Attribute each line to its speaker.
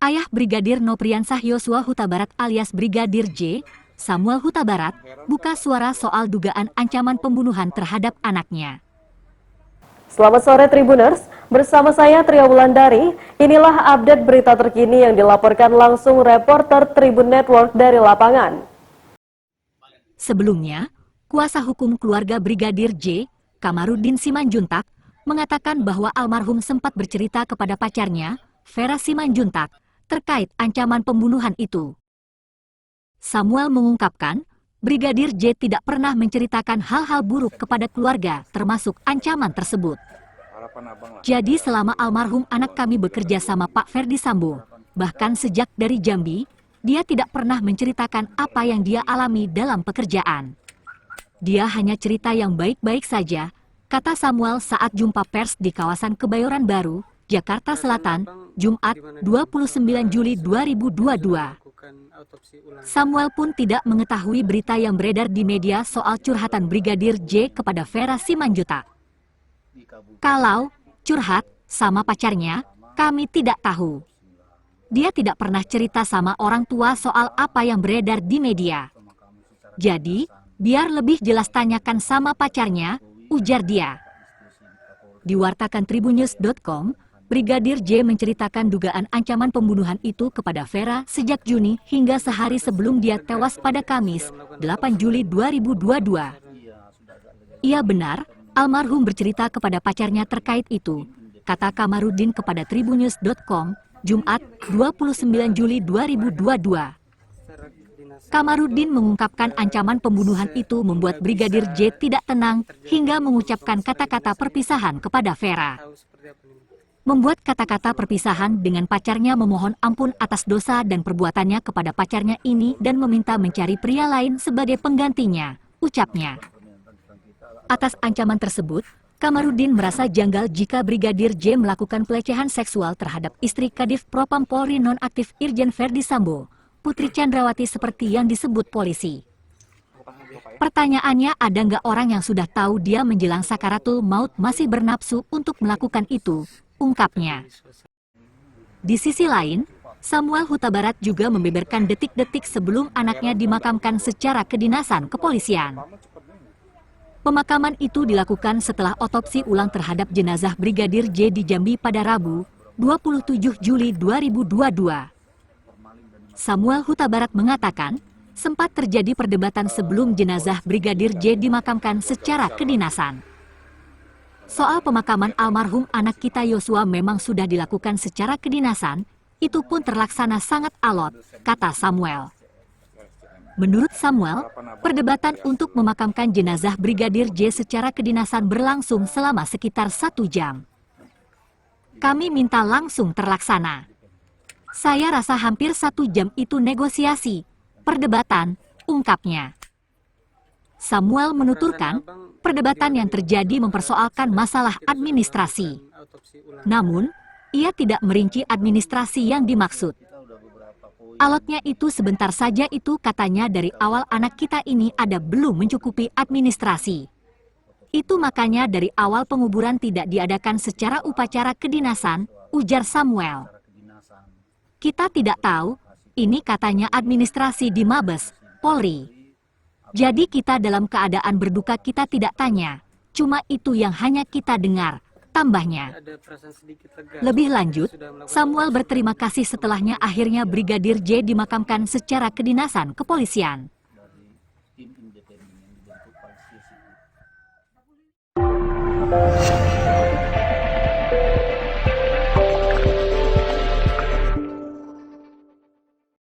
Speaker 1: Ayah Brigadir Nopriansah Yosua Huta Barat alias Brigadir J, Samuel Huta Barat, buka suara soal dugaan ancaman pembunuhan terhadap anaknya.
Speaker 2: Selamat sore Tribuners, bersama saya Tria Wulandari. Inilah update berita terkini yang dilaporkan langsung reporter Tribun Network dari lapangan.
Speaker 1: Sebelumnya, kuasa hukum keluarga Brigadir J, Kamarudin Simanjuntak, mengatakan bahwa almarhum sempat bercerita kepada pacarnya, Vera Simanjuntak, terkait ancaman pembunuhan itu. Samuel mengungkapkan, Brigadir J tidak pernah menceritakan hal-hal buruk kepada keluarga, termasuk ancaman tersebut. Jadi selama almarhum anak kami bekerja sama Pak Ferdi Sambo, bahkan sejak dari Jambi, dia tidak pernah menceritakan apa yang dia alami dalam pekerjaan. Dia hanya cerita yang baik-baik saja, kata Samuel saat jumpa pers di kawasan Kebayoran Baru, Jakarta Selatan, Jumat 29 Juli 2022. Samuel pun tidak mengetahui berita yang beredar di media soal curhatan Brigadir J kepada Vera Simanjuntak. Kalau curhat sama pacarnya, kami tidak tahu. Dia tidak pernah cerita sama orang tua soal apa yang beredar di media. Jadi, biar lebih jelas tanyakan sama pacarnya, ujar dia. Diwartakan tribunnews.com, Brigadir J menceritakan dugaan ancaman pembunuhan itu kepada Vera sejak Juni hingga sehari sebelum dia tewas pada Kamis, 8 Juli 2022. Ia benar, almarhum bercerita kepada pacarnya terkait itu, kata Kamarudin kepada tribunnews.com, Jumat 29 Juli 2022. Kamarudin mengungkapkan ancaman pembunuhan itu membuat Brigadir J tidak tenang hingga mengucapkan kata-kata perpisahan kepada Vera. Membuat kata-kata perpisahan dengan pacarnya memohon ampun atas dosa dan perbuatannya kepada pacarnya ini dan meminta mencari pria lain sebagai penggantinya, ucapnya. Atas ancaman tersebut, Kamarudin merasa janggal jika Brigadir J melakukan pelecehan seksual terhadap istri Kadif Propam Polri nonaktif Irjen Ferdi Sambo, Putri Chandrawati seperti yang disebut polisi. Pertanyaannya, ada nggak orang yang sudah tahu dia menjelang sakaratul maut masih bernafsu untuk melakukan itu, ungkapnya. Di sisi lain, Samuel Huta Barat juga membeberkan detik-detik sebelum anaknya dimakamkan secara kedinasan kepolisian. Pemakaman itu dilakukan setelah otopsi ulang terhadap jenazah Brigadir J di Jambi pada Rabu, 27 Juli 2022. Samuel Huta Barat mengatakan, sempat terjadi perdebatan sebelum jenazah Brigadir J dimakamkan secara kedinasan. Soal pemakaman almarhum anak kita Yosua memang sudah dilakukan secara kedinasan, itu pun terlaksana sangat alot, kata Samuel. Menurut Samuel, perdebatan untuk memakamkan jenazah Brigadir J secara kedinasan berlangsung selama sekitar 1 jam. Kami minta langsung terlaksana. Saya rasa hampir 1 jam itu negosiasi, perdebatan, ungkapnya. Samuel menuturkan, perdebatan yang terjadi mempersoalkan masalah administrasi. Namun, ia tidak merinci administrasi yang dimaksud. Alotnya itu sebentar saja itu katanya dari awal anak kita ini ada belum mencukupi administrasi. Itu makanya dari awal penguburan tidak diadakan secara upacara kedinasan, ujar Samuel. Kita tidak tahu, ini katanya administrasi di Mabes, Polri. Jadi kita dalam keadaan berduka kita tidak tanya, cuma itu yang hanya kita dengar, tambahnya. Lebih lanjut, Samuel berterima kasih setelahnya akhirnya Brigadir J dimakamkan secara kedinasan kepolisian.